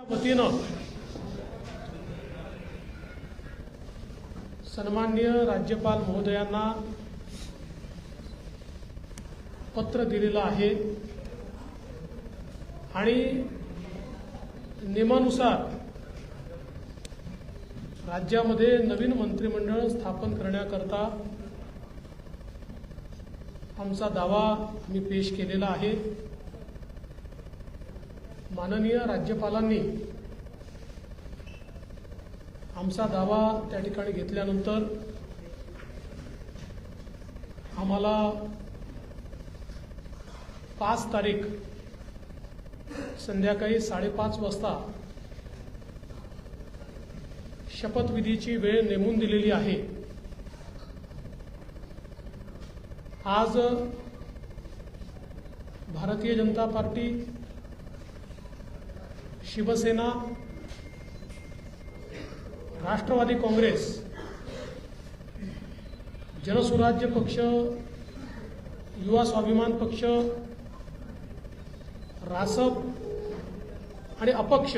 वतीनं सन्माननीय राज्यपाल महोदयांना पत्र दिलेलं आहे आणि नियमानुसार राज्यामध्ये नवीन मंत्रिमंडळ स्थापन करण्याकरता आमचा दावा आम्ही पेश केलेला आहे। माननीय राज्यपालांनी आमचा दावा त्या ठिकाणी घेतल्यानंतर आम्हाला 5 तारीख संध्याकाळी 5:30 वाजता शपथविधीची वेळ नेमून दिलेली आहे। आज भारतीय जनता पार्टी, शिवसेना, राष्ट्रवादी काँग्रेस, जनसुराज्य पक्ष, युवा स्वाभिमान पक्ष, रासप आणि अपक्ष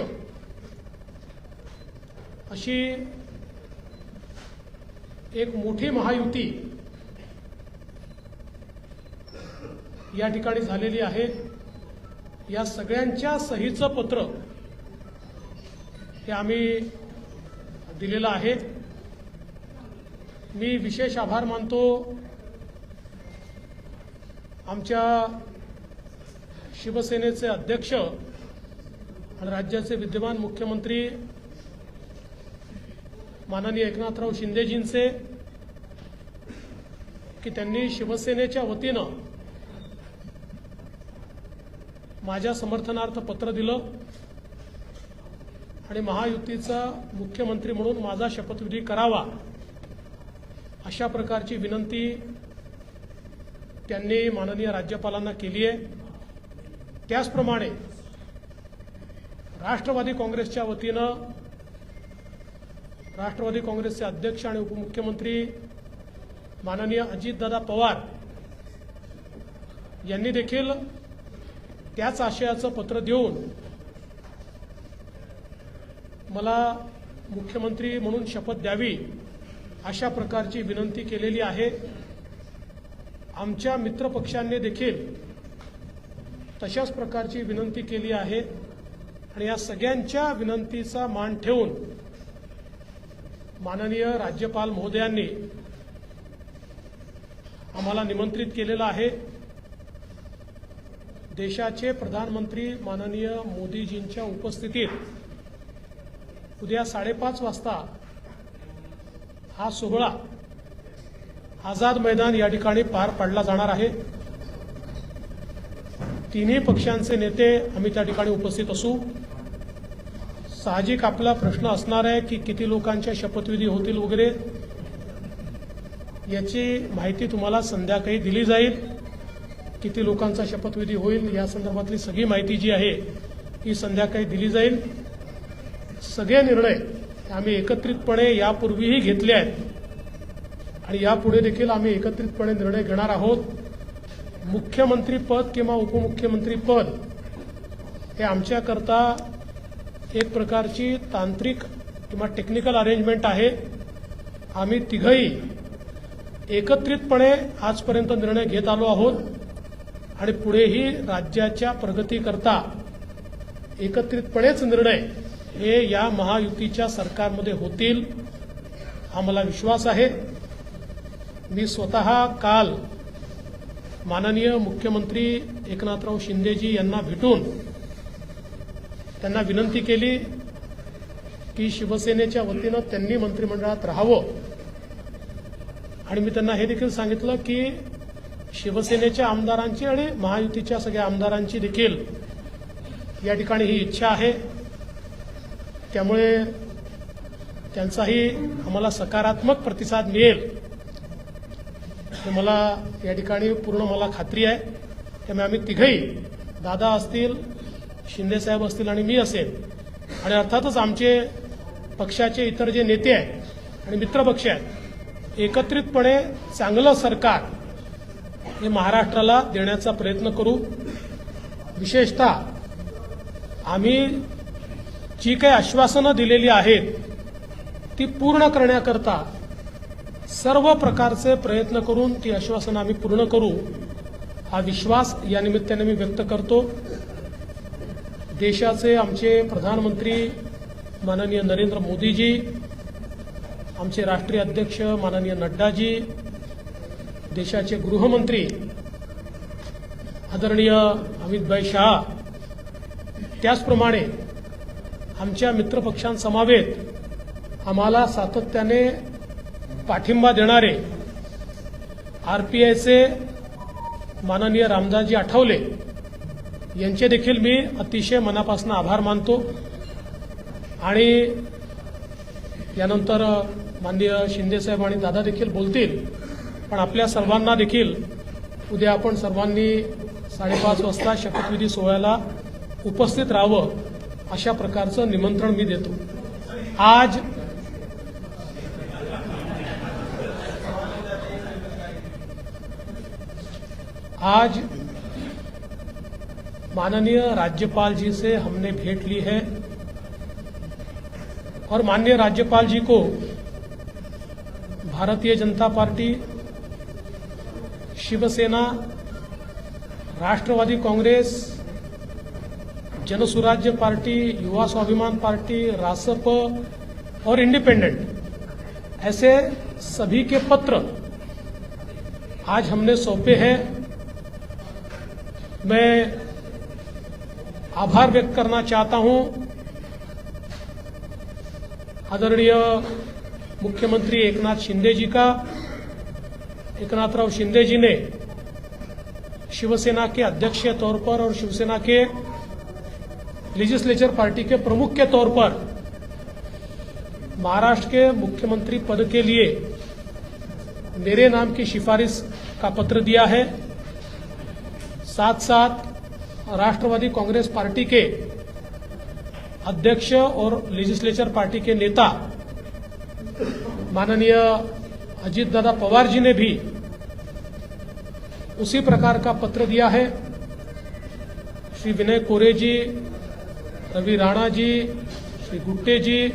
अशी एक मोठी महायुती या ठिकाणी झालेली आहे। या सगळ्यांच्या सहीचं पत्र हे आम्ही दिलेलं आहे। मी विशेष आभार मानतो आमच्या शिवसेनेचे अध्यक्ष आणि राज्याचे विद्यमान मुख्यमंत्री माननीय एकनाथराव शिंदेजींचे की त्यांनी शिवसेनेच्या वतीनं माझ्या समर्थनार्थ पत्र दिलं आणि महायुतीचा मुख्यमंत्री म्हणून माझा शपथविधी करावा अशा प्रकारची विनंती त्यांनी माननीय राज्यपालांना केली आहे। त्याचप्रमाणे राष्ट्रवादी काँग्रेसच्या वतीनं राष्ट्रवादी काँग्रेसचे अध्यक्ष आणि उपमुख्यमंत्री माननीय अजितदादा पवार यांनी देखील त्याच आशयाचं पत्र देऊन मला मुख्यमंत्री म्हणून शपथ द्यावी अशा प्रकारची विनंती केलेली आहे। आमच्या मित्रपक्षांनी देखील तशाच प्रकारची विनंती केली आहे आणि या सगळ्यांच्या विनंतीचा मान ठेवून माननीय राज्यपाल महोदयांनी आम्हाला निमंत्रित केलेलं आहे। देशाचे प्रधानमंत्री माननीय मोदीजींच्या उपस्थितीत उद्या 5:30 वाजता हा सोहळा आझाद मैदान या ठिकाणी पार पाडला जाणार आहे। तिन्ही पक्षांचे नेते आम्ही त्या ठिकाणी उपस्थित असू। साहजिक आपला प्रश्न असणार आहे की किती लोकांच्या शपथविधी होतील वगैरे, याची माहिती तुम्हाला संध्याकाळी दिली जाईल। किती लोकांचा शपथविधी होईल या संदर्भातली सगळी माहिती जी आहे ही संध्याकाळी दिली जाईल। सगळे निर्णय आम्ही एकत्रितपणे यापूर्वीही घेतले आहेत आणि यापुढे देखील आम्ही एकत्रितपणे निर्णय घेणार आहोत। मुख्यमंत्री पद किंवा उपमुख्यमंत्री पद हे आमच्याकरता एक प्रकारची तांत्रिक किंवा टेक्निकल अरेंजमेंट आहे। आम्ही तिघही एकत्रितपणे आजपर्यंत निर्णय घेत आलो आहोत आणि पुढेही राज्याच्या प्रगतीकरता एकत्रितपणेच निर्णय हे या महायुतीच्या सरकारमध्ये होतील हा मला विश्वास आहे। मी स्वतः काल माननीय मुख्यमंत्री एकनाथराव शिंदेजी यांना भेटून त्यांना विनंती केली की शिवसेनेच्या वतीनं त्यांनी मंत्रिमंडळात राहावं आणि मी त्यांना हे देखील सांगितलं की शिवसेनेच्या आमदारांची आणि महायुतीच्या सगळ्या आमदारांची देखील या ठिकाणी ही इच्छा आहे। त्यामुळे त्यांचाही आम्हाला सकारात्मक प्रतिसाद मिळेल हे मला या ठिकाणी पूर्ण मला खात्री आहे। त्यामुळे आम्ही तिघही, दादा असतील, शिंदेसाहेब असतील आणि मी असेल आणि अर्थातच आमचे पक्षाचे इतर जे नेते आहेत आणि मित्रपक्ष आहेत, एकत्रितपणे चांगलं सरकार हे महाराष्ट्राला देण्याचा प्रयत्न करू। विशेषतः आम्ही जी काही आश्वासनं दिलेली आहेत ती पूर्ण करण्याकरता सर्व प्रकारचे प्रयत्न करून ती आश्वासनं आम्ही पूर्ण करू हा विश्वास या निमित्ताने मी व्यक्त करतो। देशाचे आमचे प्रधानमंत्री माननीय नरेंद्र मोदीजी, आमचे राष्ट्रीय अध्यक्ष माननीय नड्डाजी, देशाचे गृहमंत्री आदरणीय अमितभाई शाह, त्याचप्रमाणे आमच्या मित्रपक्षांसमवेत आम्हाला सातत्याने पाठिंबा देणारे आरपीआयचे माननीय रामदासजी आठवले यांचे देखील मी अतिशय मनापासून आभार मानतो। आणि यानंतर माननीय शिंदेसाहेब आणि दादा देखील बोलतील, पण आपल्या सर्वांना देखील उद्या आपण सर्वांनी 5:30 वाजता शपथविधी सोहळ्याला उपस्थित राहावं अशा प्रकारचं निमंत्रण मी देतो। आज माननीय राज्यपाल जी से हमने भेंट ली है और माननीय राज्यपाल जी को भारतीय जनता पार्टी, शिवसेना, राष्ट्रवादी कांग्रेस, जनसुराज्य पार्टी, युवा स्वाभिमान पार्टी, रासप और इंडिपेंडेंट ऐसे सभी के पत्र आज हमने सौंपे हैं। मैं आभार व्यक्त करना चाहता हूं आदरणीय मुख्यमंत्री एकनाथ शिंदे जी का। एकनाथराव शिंदे जी ने शिवसेना के अध्यक्ष के तौर पर और शिवसेना के लेजिस्लेचर पार्टी के प्रमुख के तौर पर महाराष्ट्र के मुख्यमंत्री पद के लिए मेरे नाम की सिफारिश का पत्र दिया है। साथ साथ राष्ट्रवादी कांग्रेस पार्टी के अध्यक्ष और लेजिस्लेचर पार्टी के नेता माननीय अजीत दादा पवार जी ने भी उसी प्रकार का पत्र दिया है। श्री विनय कोरे जी, रवि राणा जी, श्री गुट्टे जी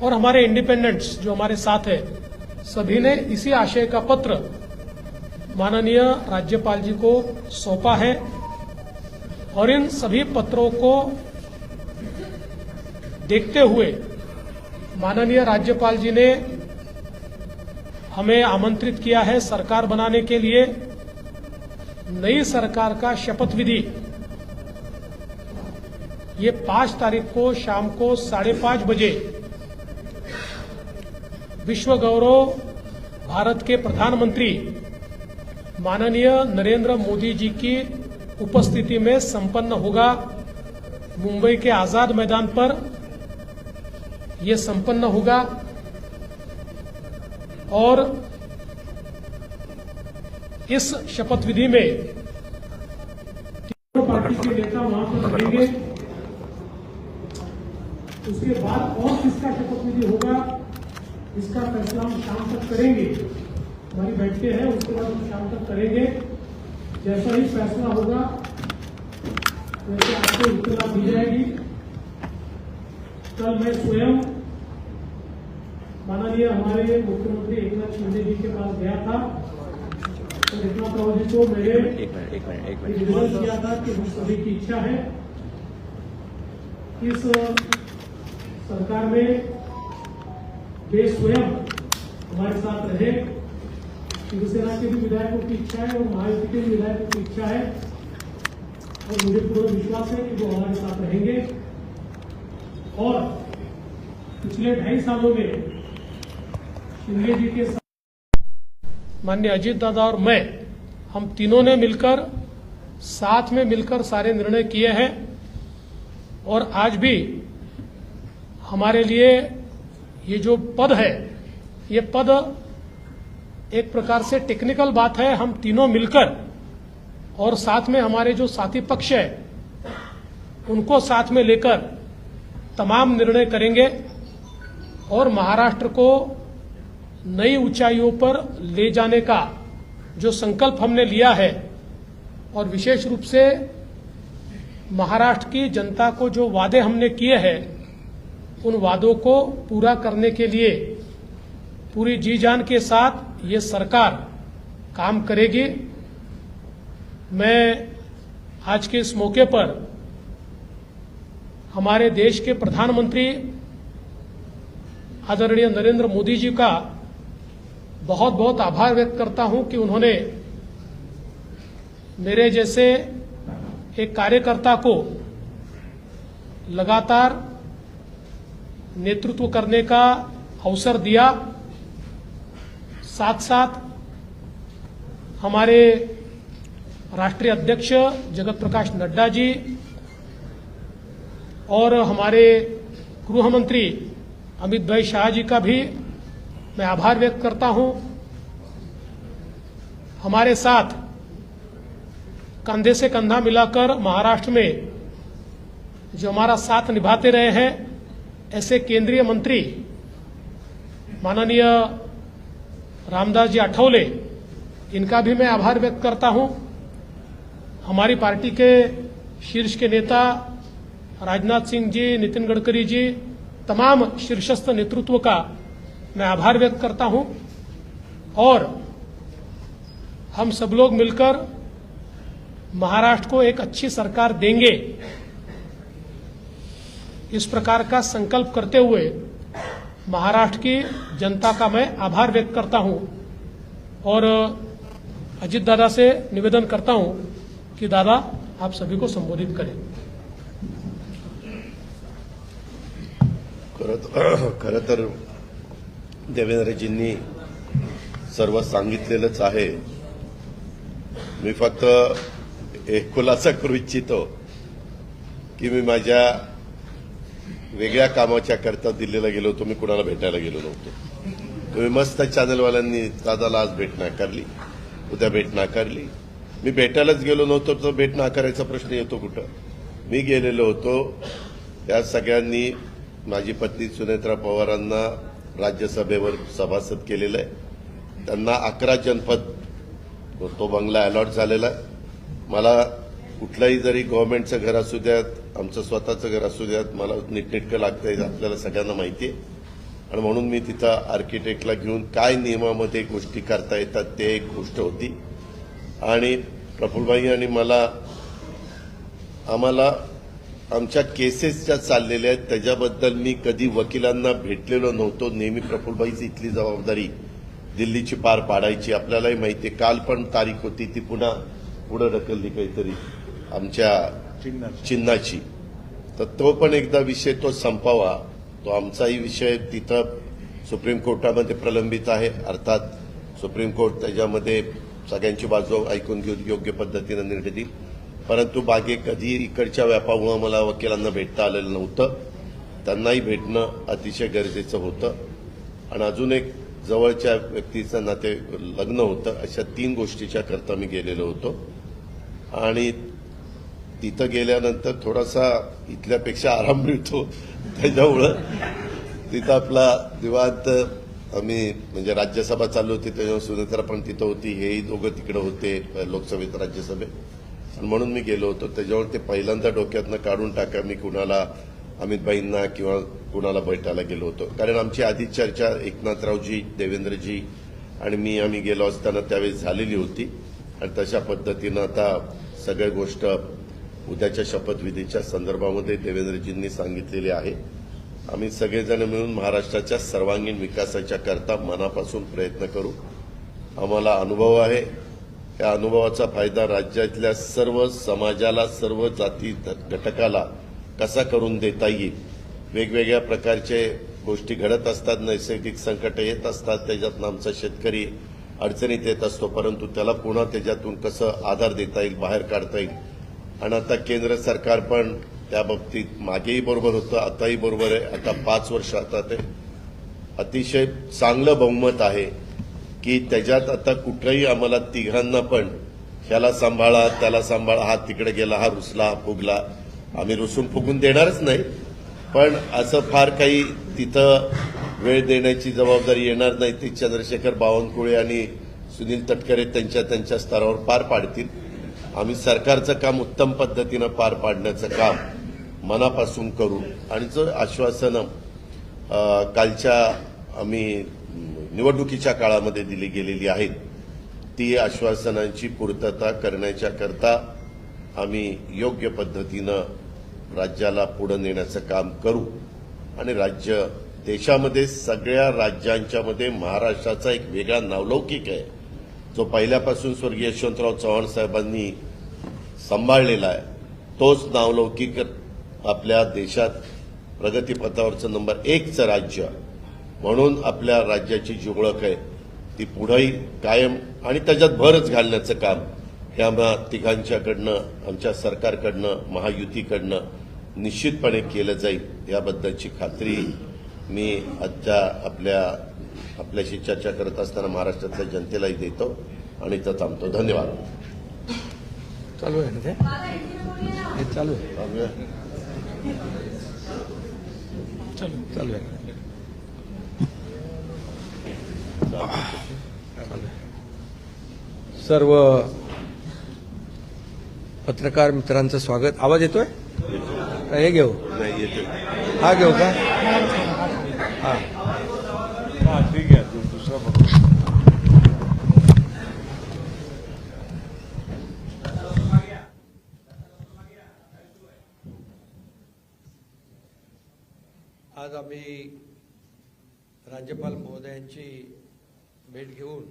और हमारे इंडिपेंडेंट्स जो हमारे साथ है, सभी ने इसी आशय का पत्र माननीय राज्यपाल जी को सौंपा है। और इन सभी पत्रों को देखते हुए माननीय राज्यपाल जी ने हमें आमंत्रित किया है सरकार बनाने के लिए। नई सरकार का शपथ विधि ये 5 तारीख को शाम को 5:30 बजे विश्व गौरव भारत के प्रधानमंत्री माननीय नरेंद्र मोदी जी की उपस्थिति में संपन्न होगा। मुंबई के आजाद मैदान पर यह संपन्न होगा और इस शपथ विधि में तीनों पार्टी के नेता वहां पर रहेंगे। उसके बाद और किसका शपथ विधि होगा इसका फैसला हम शाम तक करेंगे। हमारी बैठकें हैं, उसके बाद हम शाम तक करेंगे। जैसा ही फैसला होगा वैसे आपको इत्तला दी जाएगी। कल मैं स्वयं माननीय हमारे मुख्यमंत्री एकनाथ शिंदे जी के पास गया था तो एकनाथ राव जी को मैंने निवेदन किया था कि हम सभी की इच्छा है इस सरकार में वे स्वयं हमारे साथ रहे। शिवसेना के भी विधायकों की इच्छा है और महायुति के भी विधायकों की इच्छा है और मुझे पूरा विश्वास है कि वो हमारे साथ रहेंगे। और पिछले 2.5 सालों में शिंदे जी के साथ माननीय अजीत दादा और मैं, हम तीनों ने मिलकर साथ में मिलकर सारे निर्णय किए हैं। और आज भी हमारे लिए ये जो पद है, ये पद एक प्रकार से टेक्निकल बात है। हम तीनों मिलकर और साथ में हमारे जो साथी पक्ष है उनको साथ में लेकर तमाम निर्णय करेंगे और महाराष्ट्र को नई ऊंचाइयों पर ले जाने का जो संकल्प हमने लिया है और विशेष रूप से महाराष्ट्र की जनता को जो वादे हमने किए हैं उन वादों को पूरा करने के लिए पूरी जी जान के साथ ये सरकार काम करेगी। मैं आज के इस मौके पर हमारे देश के प्रधानमंत्री आदरणीय नरेंद्र मोदी जी का बहुत बहुत आभार व्यक्त करता हूं कि उन्होंने मेरे जैसे एक कार्यकर्ता को लगातार नेतृत्व करने का अवसर दिया। साथ साथ हमारे राष्ट्रीय अध्यक्ष जगत प्रकाश नड्डा जी और हमारे गृह मंत्री अमित भाई शाह जी का भी मैं आभार व्यक्त करता हूं। हमारे साथ कंधे से कंधा मिलाकर महाराष्ट्र में जो हमारा साथ निभाते रहे हैं ऐसे केंद्रीय मंत्री माननीय रामदास जी आठवले, इनका भी मैं आभार व्यक्त करता हूं। हमारी पार्टी के शीर्ष के नेता राजनाथ सिंह जी, नितिन गडकरी जी, तमाम शीर्षस्थ नेतृत्व का मैं आभार व्यक्त करता हूं। और हम सब लोग मिलकर महाराष्ट्र को एक अच्छी सरकार देंगे, इस प्रकार का संकल्प करते हुए महाराष्ट्र की जनता का मैं आभार व्यक्त करता हूं और अजित दादा से निवेदन करता हूं कि दादा आप सभी को संबोधित करें। खरं तर देवेंद्रजींनी सर्व सांगितलेलंच आहे। मी फक्त एक खुलासा करू इच्छितो की मी माझ्या वेगळ्या कामाच्या करता दिल्लीला गेलो होतो, मी कुणाला भेटायला गेलो नव्हतो। तुम्ही मस्त चॅनलवाल्यांनी दादाला आज भेट नाकारली, उद्या भेट नाकारली। मी भेटायलाच गेलो नव्हतो तर भेट नाकारायचा प्रश्न येतो कुठं? मी गेलेलो होतो, या सगळ्यांनी माझी पत्नी सुनेत्रा पवारांना राज्यसभेवर सभासद केलेलं आहे। त्यांना 11 जनपद तो बंगला अलॉट झालेला आहे। मला कुठलाही जरी गव्हर्नमेंटचं घर असू द्यात, आमचं स्वतःचं घर असू द्यात, मला नीटनेटकं लागतंय, आपल्याला सगळ्यांना माहिती आहे। आणि म्हणून मी तिथं आर्किटेक्टला घेऊन काय नियमामध्ये गोष्टी करता येतात ते एक गोष्ट होती। आणि प्रफुल्लभाई आणि आम्हाला आमच्या केसेस ज्या चाललेल्या आहेत त्याच्याबद्दल मी कधी वकिलांना भेटलेलो नव्हतो। नेहमी प्रफुल्लभाईची इथली जबाबदारी दिल्लीची पार पाडायची। आपल्यालाही माहिती आहे, काल पण तारीख होती ती पुन्हा पुढे ढकलली काहीतरी आमच्या चिन्हाची, तर तो पण एकदा विषय तो संपावा। तो आमचाही विषय तिथं सुप्रीम कोर्टामध्ये प्रलंबित आहे। अर्थात सुप्रीम कोर्ट त्याच्यामध्ये सगळ्यांची बाजू ऐकून घेऊन योग्य पद्धतीने निर्णय देईल। परंतु बागे कधी इकडच्या व्यापामुळे मला वकिलांना भेटता आलेलं नव्हतं, त्यांनाही भेटणं अतिशय गरजेचं होतं। आणि अजून एक जवळच्या व्यक्तीचं नाते लग्न होतं, अशा 3 गोष्टीच्या करता मी गेलेलो होतो। आणि तिथं गेल्यानंतर थोडासा इथल्यापेक्षा आराम मिळतो, त्याच्यामुळं तिथं आपला निवांत आम्ही म्हणजे राज्यसभा चालू होती त्याच्यावर सुनेत्रा पण तिथं होती, हेही दोघं तिकडे होते लोकसभेत राज्यसभेत, आणि म्हणून मी गेलो होतो। त्याच्यावर ते पहिल्यांदा डोक्यातनं काढून टाका मी कुणाला अमितभाईंना किंवा कुणाला भेटायला गेलो होतो। कारण आमची आधी चर्चा एकनाथरावजी, देवेंद्रजी आणि आम्ही गेलो असताना त्यावेळेस झालेली होती। आणि तशा पद्धतीनं आता सगळ्या गोष्ट उद्याच्या शपथविधीच्या संदर्भामध्ये देवेंद्रजींनी सांगितलेली आहे। आम्ही सगळेजण मिळून महाराष्ट्राच्या सर्वांगीण विकासाच्या करता मनापासून प्रयत्न करू। आम्हाला अनुभव आहे, या अनुभवाचा फायदा राज्यातल्या सर्व समाजाला, सर्व जाती घटकाला कसा करून देता येईल। वेगवेगळ्या प्रकारचे गोष्टी घडत असतात, नैसर्गिक संकट येत असतात, त्याच्यातून आमचा शेतकरी अडचणीत येत असतो, परंतु त्याला पुन्हा त्याच्यातून कसं आधार देता येईल, बाहेर काढता येईल। आणि आता केंद्र सरकार पण त्या बाबतीत मागेही बरोबर होतं, आताही बरोबर आहे। आता 5 वर्ष आता ते अतिशय चांगलं बहुमत आहे की त्याच्यात आता कुठेही आम्हाला तिघांना पण ह्याला सांभाळा, त्याला सांभाळा, हा तिकडे गेला, हा रुसला, हा फुगला, आम्ही रुसून फुगून देणारच नाही। पण असं फार काही तिथं वेळ देण्याची जबाबदारी येणार नाही, ती चंद्रशेखर बावनकुळे आणि सुनील तटकरे त्यांच्या स्तरावर पार पाडतील। आम्ही सरकारचं काम उत्तम पद्धतीनं पार पाडण्याचं काम मनापासून करू। आणि जो आश्वासन कालच्या आम्ही निवडणुकीच्या काळामध्ये दिली गेलेली आहेत ती आश्वासनांची पूर्तता करण्याच्या करता आम्ही योग्य पद्धतीनं राज्याला पुढे नेण्याचं काम करू आणि राज्य देशामध्ये सगळ्या राज्यांच्या मध्ये महाराष्ट्राचा एक वेगळा नावलौकिक आहे जो पहिल्यापासून स्वर्गीय यशवंतराव चव्हाण साहेबांनी सांभाळलेला आहे. तोच नावलौकिक आपल्या देशात प्रगतीपथावरचं नंबर 1चं राज्य म्हणून आपल्या राज्याची जी ओळख आहे ती पुढेही कायम आणि त्याच्यात भरच घालण्याचं काम हे आम्हा तिघांच्याकडनं आमच्या सरकारकडनं महायुतीकडनं निश्चितपणे केलं जाईल याबद्दलची खात्री मी आजच्या आपल्याशी चर्चा करत असताना महाराष्ट्रातल्या जनतेलाही देतो आणि इथं थांबतो. धन्यवाद. चालू आहे ना ते? हे चालू आहे. चालू आहे. सर्व पत्रकार मित्रांचं स्वागत. आवाज येतोय? हे घेऊ? नाही येते. हा घेऊ का? हा ठीक आहे. दुसरा बघू. आज आम्ही राज्यपाल महोदयांची भेट घेऊन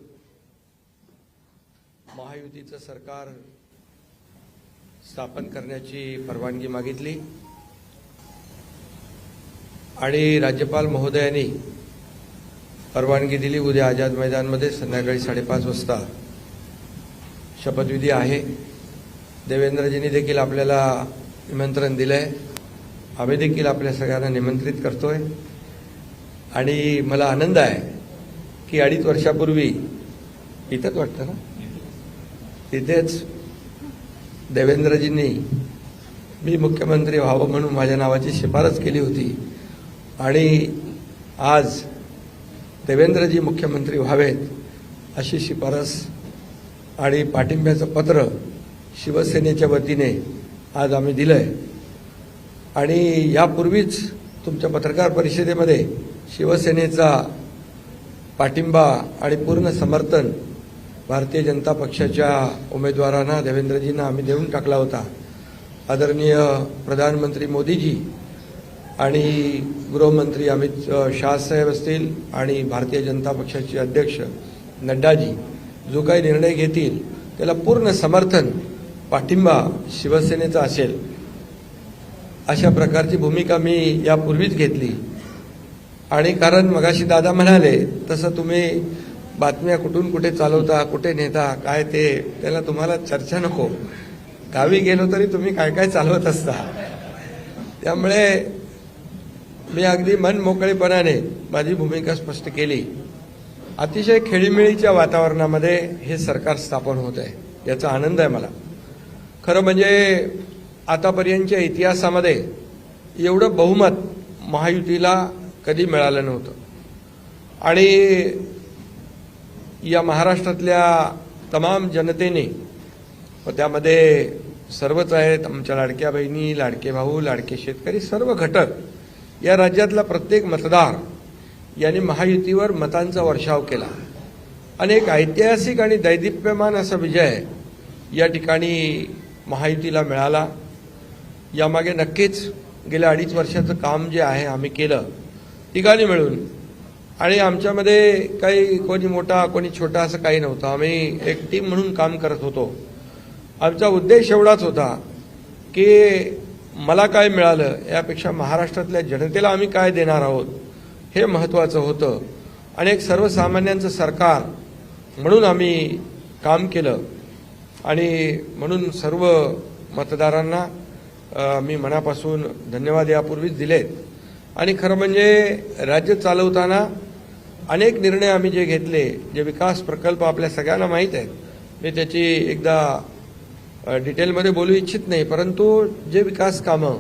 महायुतीचं सरकार स्थापन करण्याची परवानगी मागितली आणि राज्यपाल महोदयांनी परवानगी दिली. उद्या आझाद मैदानमध्ये संध्याकाळी 5:30 वाजता शपथविधी आहे. देवेंद्रजींनी देखील आपल्याला निमंत्रण दिलंय. आम्ही देखील आपल्या सगळ्यांना निमंत्रित करतोय आणि मला आनंद आहे की 2.5 वर्षापूर्वी इथंच वाटतं ना, तिथेच देवेंद्रजींनी मी मुख्यमंत्री व्हावं म्हणून माझ्या नावाची शिफारस केली होती आणि आज देवेंद्रजी मुख्यमंत्री व्हावेत अशी शिफारस आणि पाठिंब्याचं पत्र शिवसेनेच्या वतीने आज आम्ही दिलंय. आणि यापूर्वीच तुमच्या पत्रकार परिषदेमध्ये शिवसेनेचा पाठिंबा आणि पूर्ण समर्थन भारतीय जनता पक्षाच्या उमेदवारांना देवेंद्रजींना आम्ही देऊन टाकला होता. आदरणीय प्रधानमंत्री मोदीजी आणि गृहमंत्री अमित शाह साहेब असतील आणि भारतीय जनता पक्षाचे अध्यक्ष नड्डाजी जो काही निर्णय घेतील त्याला पूर्ण समर्थन पाठिंबा शिवसेनेचा असेल अशा प्रकारची भूमिका मी यापूर्वीच घेतली. आणि कारण मगाशी दादा म्हणाले तसं तुम्ही बातम्या कुठून कुठे चालवता, कुठे नेता, काय ते त्याला तुम्हाला चर्चा नको. गावी गेलो तरी तुम्ही काय काय चालवत असता. त्यामुळे मी अगदी मन मोकळेपणाने माझी भूमिका स्पष्ट केली. अतिशय खेळीमेळीच्या वातावरणामध्ये हे सरकार स्थापन होत आहे याचा आनंद आहे मला. खरं म्हणजे आतापर्यंतच्या इतिहासामध्ये एवढं बहुमत महायुतीला कधी मिळालं नव्हतं आणि या महाराष्ट्रातल्या तमाम जनतेने व त्यामध्ये सर्वच आहेत, आमच्या लाडक्या बहिणी, लाडके भाऊ, लाडके शेतकरी, सर्व घटक, या राज्यातला प्रत्येक मतदार यांनी महायुतीवर मतांचा वर्षाव केला आणि एक ऐतिहासिक आणि दैदिप्यमान असा विजय या ठिकाणी महायुतीला मिळाला. यामागे नक्कीच गेल्या 2.5 वर्षाचं काम जे आहे आम्ही केलं तिघांनी मिळून. आणि आमच्यामध्ये काही कोणी मोठा कोणी छोटा असं काही नव्हतं. आम्ही एक टीम म्हणून काम करत होतो. आमचा उद्देश एवढाच होता की मला काय मिळालं यापेक्षा महाराष्ट्रातल्या जनतेला आम्ही काय देणार आहोत हे महत्त्वाचं होतं. आणि एक सर्वसामान्यांचं सरकार म्हणून आम्ही काम केलं आणि म्हणून सर्व मतदारांना मी मनापासून धन्यवाद यापूर्वीच दिलेत. आणि खरं म्हणजे राज्य चालवताना अनेक निर्णय आम्ही जे घेतले, जे विकास प्रकल्प आपल्या सगळ्यांना माहीत आहेत, मी त्याची एकदा डिटेलमध्ये बोलू इच्छित नाही, परंतु जे विकास कामं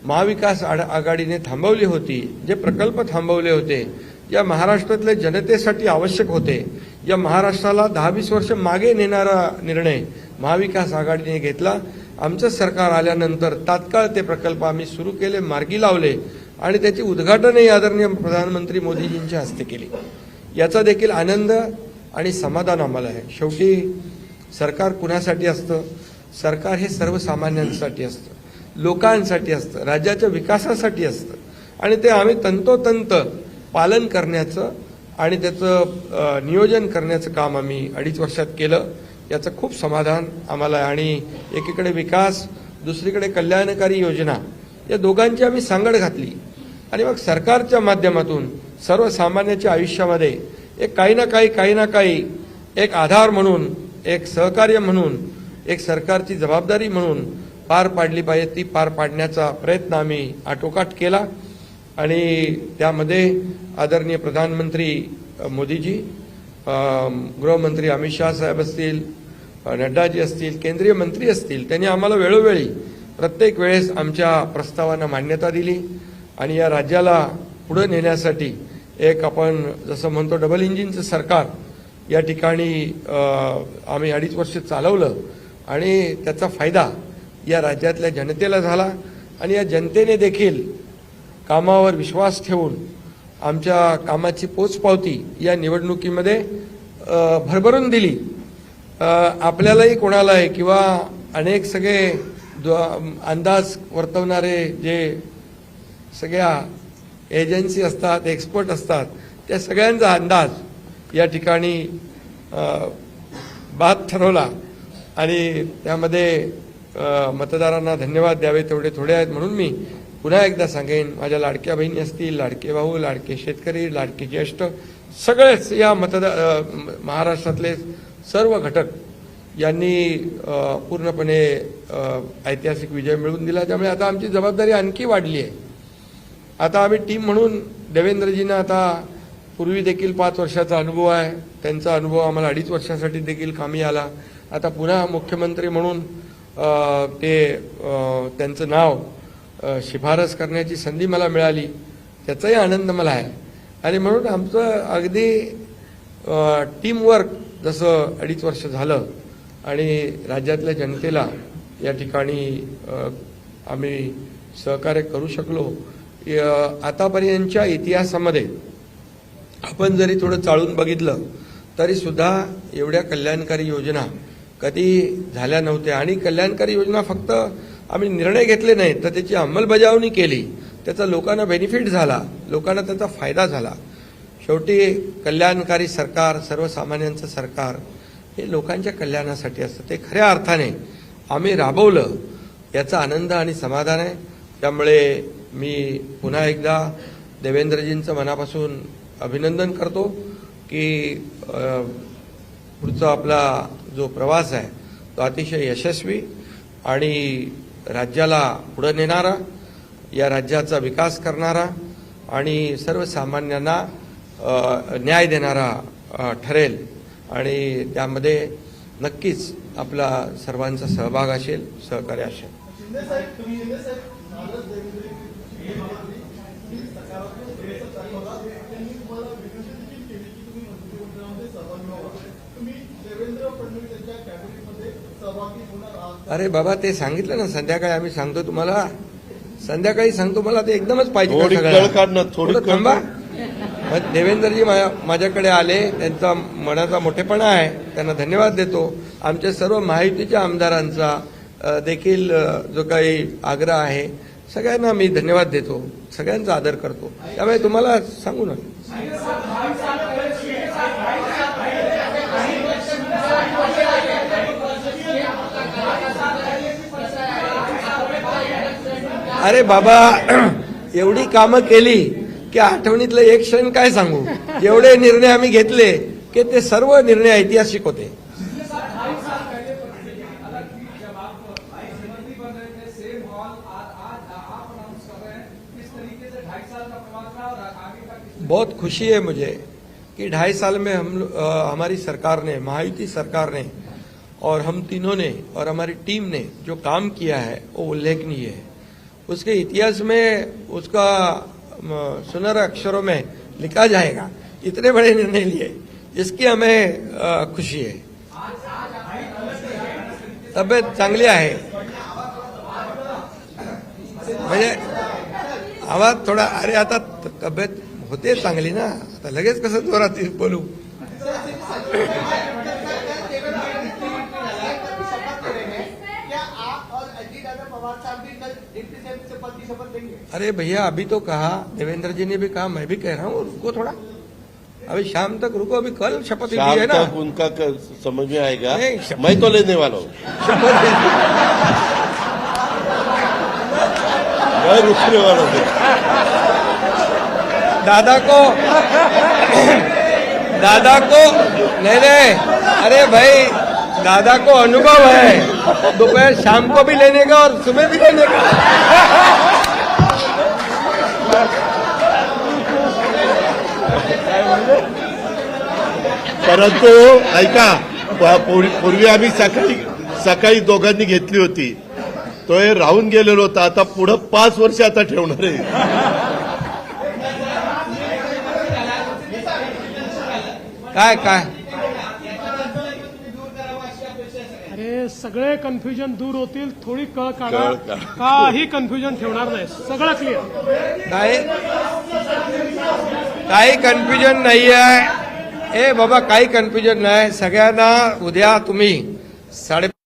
महाविकास आघाडीने थांबवली होती, जे प्रकल्प थांबवले होते, या महाराष्ट्रातल्या जनतेसाठी आवश्यक होते, या महाराष्ट्राला 10-20 वर्ष मागे नेणारा निर्णय महाविकास आघाडीने घेतला. आमचं सरकार आल्यानंतर तात्काळ ते प्रकल्प आम्ही सुरू केले, मार्गी लावले आणि त्याची उद्घाटनही आदरणीय प्रधानमंत्री मोदीजींच्या हस्ते केली. याचा देखील आनंद आणि समाधान आम्हाला आहे. शेवटी सरकार कुणासाठी असतं? सरकार हे सर्वसामान्यांसाठी असतं, लोकांसाठी असतं, राज्याच्या विकासासाठी असतं आणि ते आम्ही तंतोतंत पालन करण्याचं आणि त्याचं नियोजन करण्याचं काम आम्ही 2.5 वर्षात केलं. याचं खूप समाधान आम्हाला आहे. आणि एकीकडे विकास, दुसरीकडे कल्याणकारी योजना, या दोघांची आम्ही सांगड घातली आणि मग सरकारच्या माध्यमातून सर्वसामान्याच्या आयुष्यामध्ये एक काही ना काही एक आधार म्हणून, एक सहकार्य म्हणून, एक सरकारची जबाबदारी म्हणून पार पाडली पाहिजे. ती पार पाडण्याचा प्रयत्न आम्ही आटोकाट केला आणि त्यामध्ये आदरणीय प्रधानमंत्री मोदीजी, गृहमंत्री अमित शाह साहेब असतील, नड्डाजी असतील, केंद्रीय मंत्री असतील, त्यांनी आम्हाला वेळोवेळी प्रत्येक वेळेस आमच्या प्रस्तावांना मान्यता दिली आणि या राज्याला पुढे नेण्यासाठी एक आपण जसं म्हणतो डबल इंजिनचं सरकार या ठिकाणी आम्ही 2.5 वर्ष चालवलं आणि त्याचा फायदा या राज्यातल्या जनतेला झाला आणि या जनतेने देखील कामावर विश्वास ठेवून आमच्या कामाची पोचपावती या निवडणुकीमध्ये भरभरून दिली. आपल्यालाही कोणालाही किंवा अनेक सगळे अंदाज वर्तवणारे जे सगळ्या एजन्सी असतात, एक्सपर्ट असतात, त्या सगळ्यांचा अंदाज या ठिकाणी बाद ठरवला आणि त्यामध्ये मतदारांना धन्यवाद द्यावे तेवढे थोडे आहेत. म्हणून मी पुन्हा एकदा सांगेन, माझ्या लाडक्या बहिणी असतील, लाडके भाऊ, लाडके शेतकरी, लाडके ज्येष्ठ, सगळेच या महाराष्ट्रातले सर्व घटक यांनी पूर्णपणे ऐतिहासिक विजय मिळवून दिला. त्यामुळे आता आमची जबाबदारी आणखी वाढली आहे. आता आम्ही टीम म्हणून देवेंद्रजींना आता पूर्वी देखील 5 वर्षाचा अनुभव आहे, त्यांचा अनुभव आम्हाला 2.5 वर्षासाठी देखील कामी आला. आता पुन्हा मुख्यमंत्री म्हणून त्यांचं नाव शिफारस करण्याची संधी मला मिळाली, त्याचाही आनंद मला आहे. आणि म्हणून आमचं अगदी टीमवर्क जसं 2.5 वर्ष झालं आणि राज्यातल्या जनतेला या ठिकाणी आम्ही सहकार्य करू शकलो. आतापर्यंतच्या इतिहासामध्ये आपण जरी थोडं चाळून बघितलं तरी सुद्धा एवढ्या कल्याणकारी योजना कधी झाल्या नव्हत्या. आणि कल्याणकारी योजना फक्त आम्ही निर्णय घेतले नाहीत, तर त्याची अंमलबजावणी केली, त्याचा लोकांना बेनिफिट झाला, लोकांना त्याचा फायदा झाला. शेवटी कल्याणकारी सरकार, सर्वसामान्यांचं सरकार हे लोकांच्या कल्याणासाठी असतं. ते खऱ्या अर्थाने आम्ही राबवलं, याचा आनंद आणि समाधान आहे. त्यामुळे मी पुन्हा एकदा देवेंद्रजींचं मनापासून अभिनंदन करतो की पुढचा आपला जो प्रवास आहे तो अतिशय यशस्वी आणि राज्याला पुढे नेणारा, या राज्याचा विकास करणारा आणि सर्वसामान्यांना न्याय देणारा ठरेल आणि त्यामध्ये नक्कीच आपला सर्वांचा सहभाग असेल, सहकार्य असेल. अरे बाबा, ते सांगितलं ना संध्याकाळी, आम्ही सांगतो तुम्हाला, संध्याकाळी सांगतो. मला ते एकदमच पाहिजे थोडं थांबा. देवेंद्रजी माझ्याकडे आले, त्यांचा मनाचा मोठेपणा आहे, त्यांना धन्यवाद देतो. आमच्या सर्व महायुतीच्या आमदारांचा देखील जो काही आग्रह आहे, सगळ्यांना मी धन्यवाद देतो, सगळ्यांचा आदर करतो. त्यामुळे तुम्हाला सांगू ना, अरे बाबा, एवढी कामं केली की आठवणीतलं एक क्षण काय सांगू. एवढे निर्णय आम्ही घेतले की ते सर्व निर्णय ऐतिहासिक होते. बहुत खुशी है मुझे कि 2.5 साल में हमारी सरकार ने, महायुति सरकार ने और हम तीनों ने और हमारी टीम ने जो काम किया है वो उल्लेखनीय है. उसके इतिहास में उसका सुनहरे अक्षरों में लिखा जाएगा. इतने बड़े निर्णय लिए, इसकी हमें खुशी है. तब्येत चांगली आहे. म्हणजे आवाज थोडा, अरे आता तब्येत होते चांगली ना, आता लगेच कसं जोरात बोलू. अरे भैया अभी तो कहा, देवेंद्र जी ने भी कहा, मैं भी कह रहा हूँ रुको थोड़ा, अभी शाम तक रुको, अभी कल शपथ ली शाम है ना. तक उनका समझ में आएगा. नहीं, शपथ- मैं तो लेने वाला हूँ, मैं रुकने वाला हूँ. दादा को नहीं, अरे भाई दादा को अनुभव है, दोपहर शाम को भी लेने का और सुबह भी लेने का. परंतु ऐका, पूर्वी आम्ही सकाळी दोघांनी घेतली होती, तो हे राहून गेलेलो होता. आता पुढं 5 वर्ष आता ठेवणार आहे. काय अरे सगळे कन्फ्युजन दूर होतील, थोडी कळ काढा, कळ काढा. काही कन्फ्युजन ठेवणार नाही, सगळं क्लिअर. काही कन्फ्युजन नाही आहे. ए बाबा काही कन्फ्युजन नाही. सगळ्यांना उद्या तुम्ही 5:30